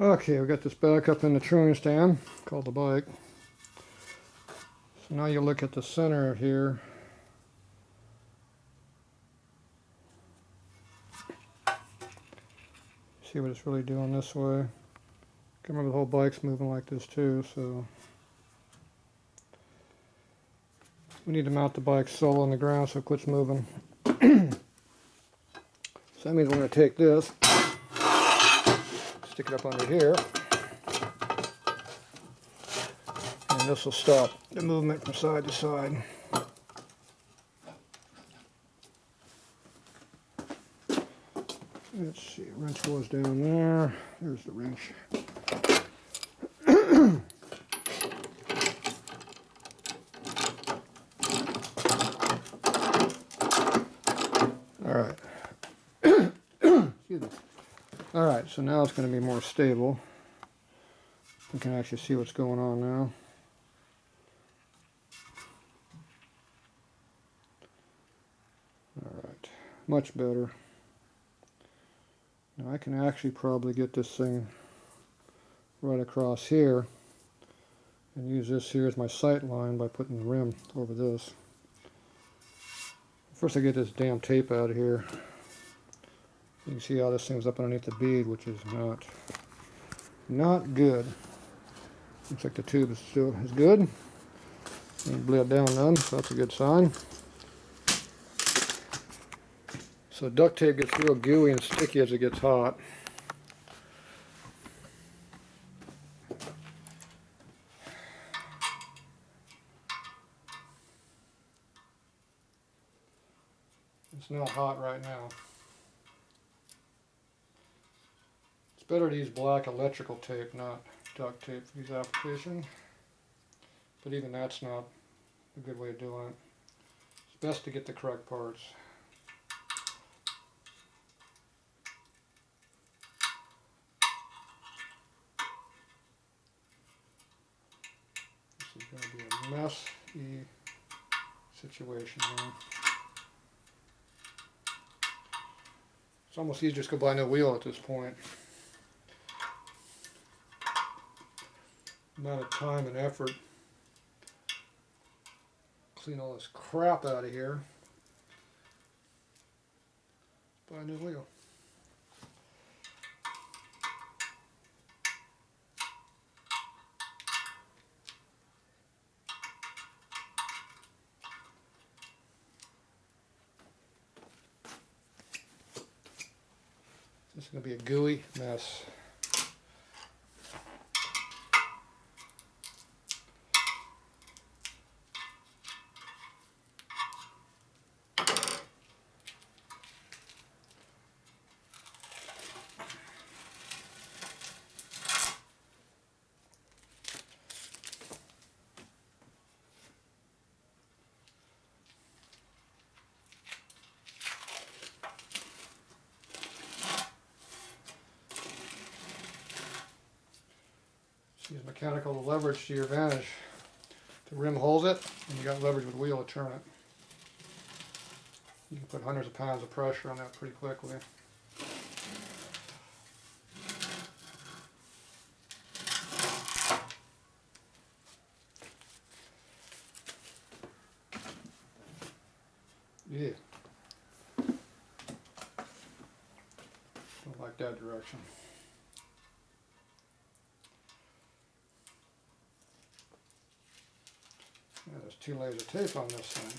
Okay, we got this back up in the truing stand called the bike. So now you look at the center here. See what it's really doing this way. Remember the whole bike's moving like this too, so we need to mount the bike sole on the ground so it quits moving. So that means we're going to take this, stick it up under here, and this will stop the movement from side to side. Let's see, wrench goes down there. There's the wrench. Alright. Excuse me. Alright, so now it's going to be more stable. We can actually see what's going on now. Alright, much better. Now I can actually probably get this thing right across here and use this here as my sight line by putting the rim over this. First I get this damn tape out of here. You can see how this thing's up underneath the bead, which is not good. Looks like the tube is still good. Ain't bled down none, so that's a good sign. So duct tape gets real gooey and sticky as it gets hot. It's not hot right now. It's better to use black electrical tape, not duct tape for these applications. But even that's not a good way of doing it. It's best to get the correct parts. This is going to be a messy situation here. It's almost easier to just go buy a new wheel at this point. Amount of time and effort. Clean all this crap out of here. Buy a new wheel. This is going to be a gooey mess. Use mechanical leverage to your advantage. The rim holds it, and you got leverage with the wheel to turn it. You can put hundreds of pounds of pressure on that pretty quickly. Yeah. Don't like that direction. Yeah, there's 2 layers of tape on this thing.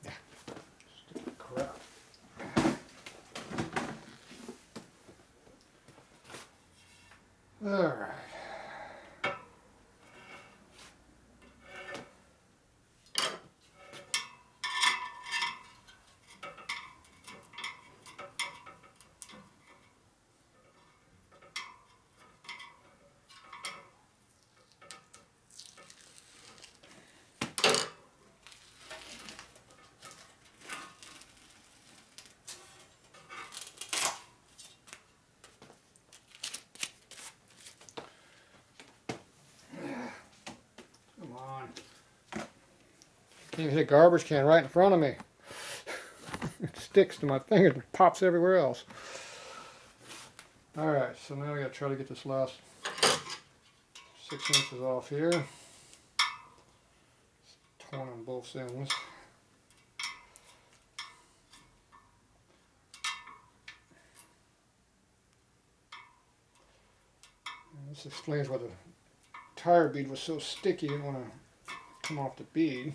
Yeah, stupid crap. All right. Can't see a garbage can right in front of me. It sticks to my fingers and pops everywhere else. Alright, so now I gotta try to get this last 6 inches off here. It's torn on both ends. And this explains why the tire bead was so sticky. It didn't want to come off the bead.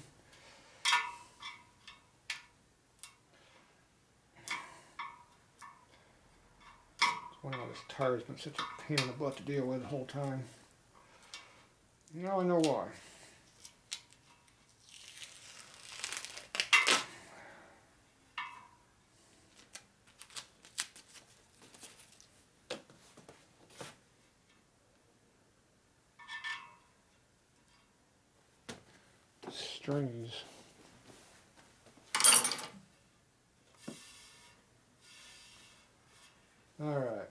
It's wondering why this tire's been such a pain in the butt to deal with the whole time. Now I know why. Strings. Alright.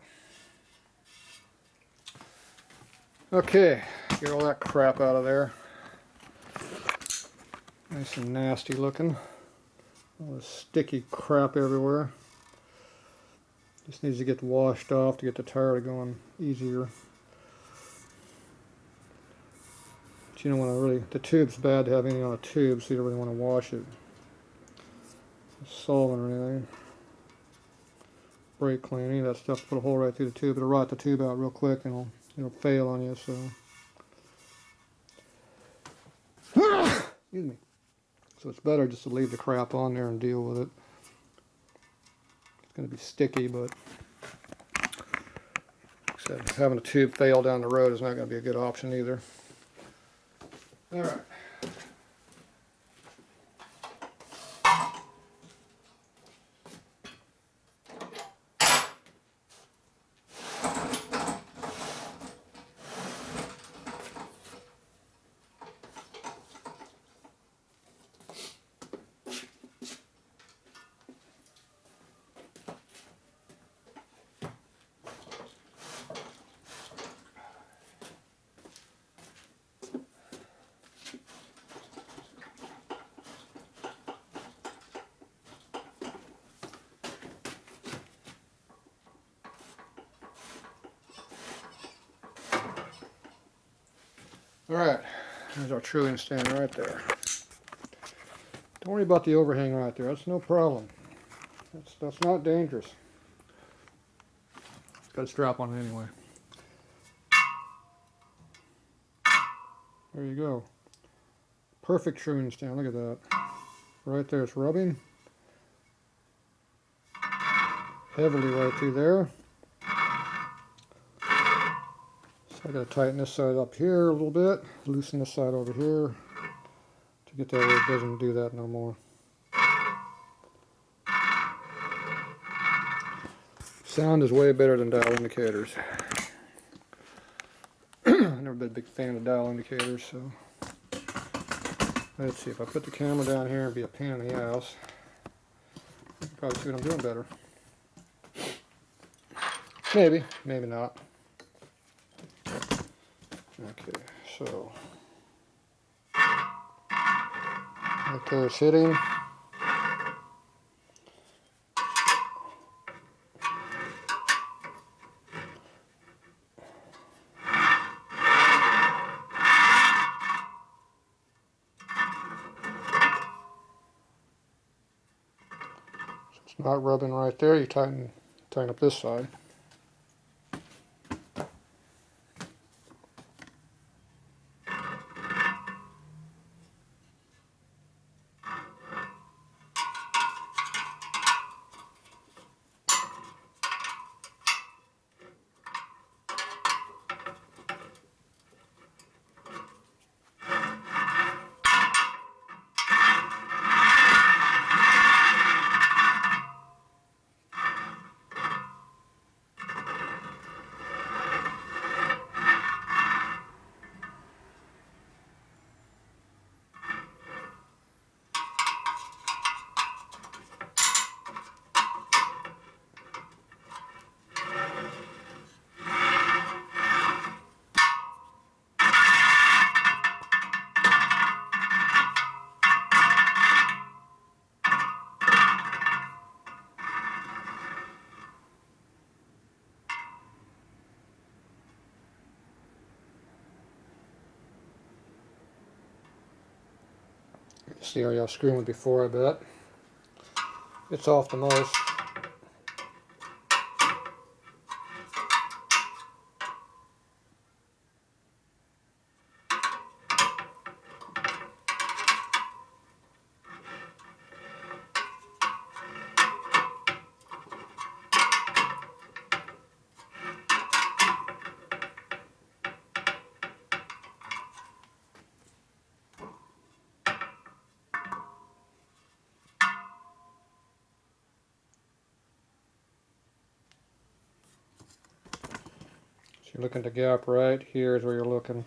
Okay, get all that crap out of there. Nice and nasty looking. All this sticky crap everywhere. Just needs to get washed off to get the tire to go on easier. But you don't want to really, the tube's bad to have anything on a tube, so you don't really want to wash it. Solvent or anything. Brake cleaning, that stuff, put a hole right through the tube. It'll rot the tube out real quick and it'll fail on you, so. Excuse me. So it's better just to leave the crap on there and deal with it. It's going to be sticky, but except having a tube fail down the road is not going to be a good option either. Alright. Alright, there's our truing stand right there. Don't worry about the overhang right there, that's no problem. That's not dangerous. It's got a strap on it anyway. There you go. Perfect truing stand, look at that. Right there, it's rubbing heavily right through there. I gotta tighten this side up here a little bit, loosen this side over here to get that where it doesn't do that no more. Sound is way better than dial indicators. I've never been a big fan of dial indicators, so let's see, if I put the camera down here and be a pain in the ass, you can probably see what I'm doing better. Maybe, maybe not. Okay, so right there it's hitting. So it's not rubbing right there, you tighten up this side. This is the area I was screwing with before, I bet. It's off the most. So you're looking at the gap right here is where you're looking.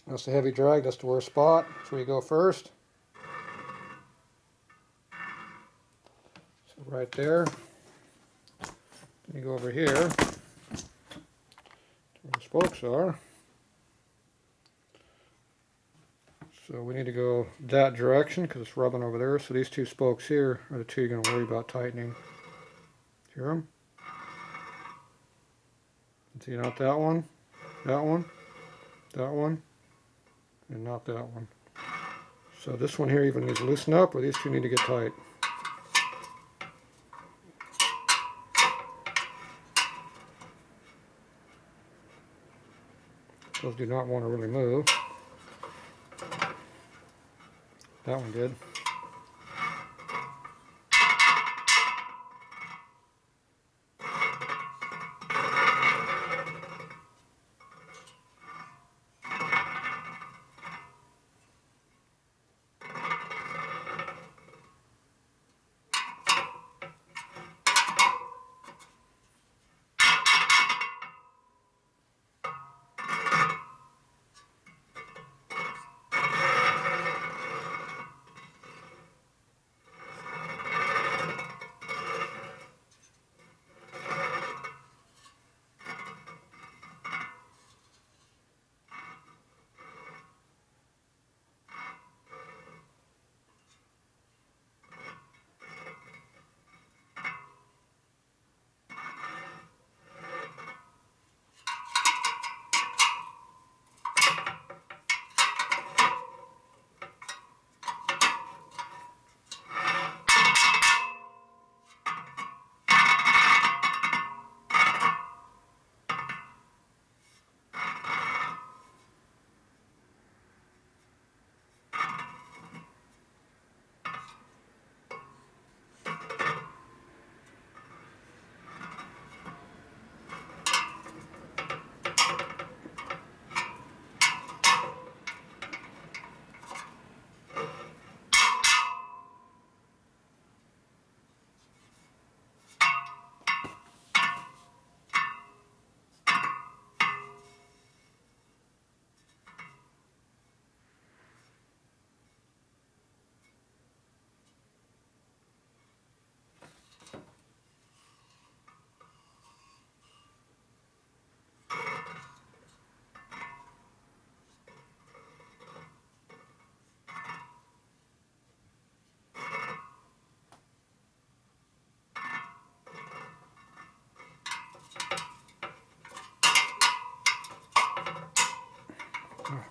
That's the heavy drag, that's the worst spot. That's where you go first. So right there. Then you go over here, where the spokes are. So we need to go that direction because it's rubbing over there. So these two spokes here are the two you're going to worry about tightening. Hear them? See, not that one, that one, that one, and not that one. So this one here either needs to loosen up or these two need to get tight. Those do not want to really move. That one did.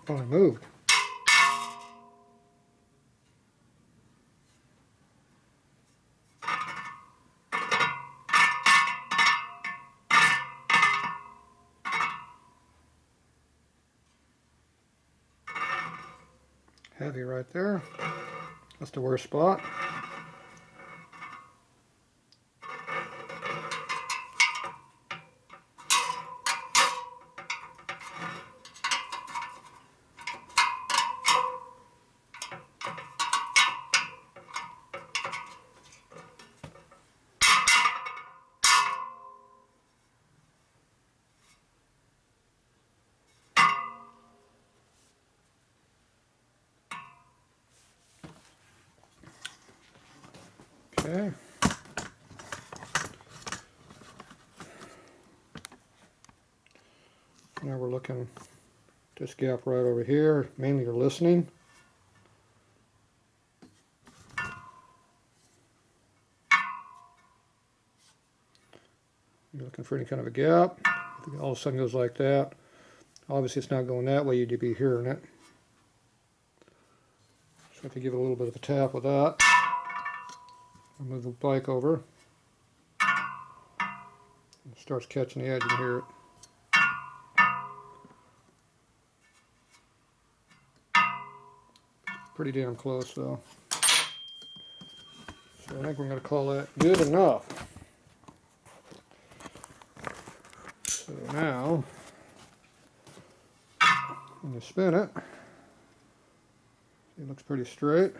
Oh, it moved. Heavy right there. That's the worst spot. Okay. Now we're looking at this gap right over here. Mainly you're listening. You're looking for any kind of a gap. If it all of a sudden goes like that, obviously it's not going that way, you'd be hearing it. So if you give it a little bit of a tap with that, I'll move the bike over. It starts catching the edge, you can hear it. Pretty damn close though. So I think we're going to call that good enough. So now, when you spin it, it looks pretty straight.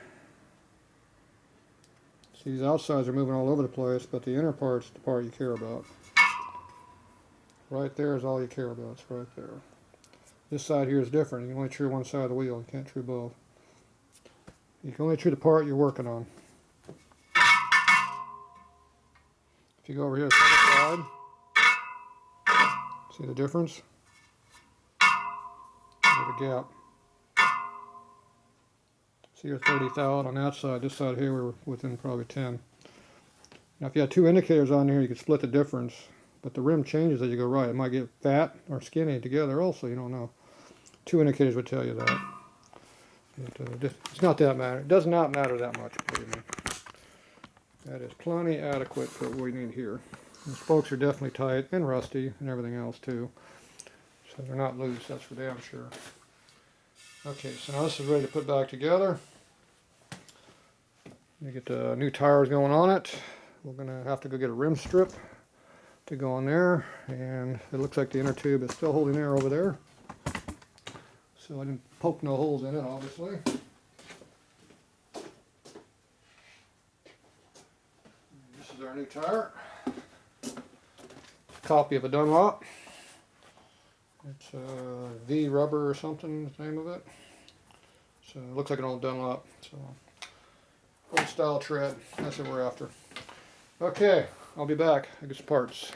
See, these outsides are moving all over the place, but the inner part's the part you care about. Right there is all you care about. It's right there. This side here is different. You can only true one side of the wheel. You can't true both. You can only true the part you're working on. If you go over here to the other side, see the difference? There's a gap. See, you're 30 thou on that side. This side here, we're within probably 10. Now, if you had two indicators on here, you could split the difference. But the rim changes as you go right. It might get fat or skinny together also. You don't know. Two indicators would tell you that. It's not that matter. It does not matter that much, believe me. That is plenty adequate for what we need here. The spokes are definitely tight and rusty and everything else too. So they're not loose, that's for damn sure. Okay, so now this is ready to put back together. You get the new tires going on it. We're going to have to go get a rim strip to go on there. And it looks like the inner tube is still holding air over there. So I didn't poke no holes in it, obviously. This is our new tire. It's a copy of a Dunlop. It's V rubber or something, is the name of it. So it looks like an old Dunlop. So old style tread. That's what we're after. Okay, I'll be back. I get some parts.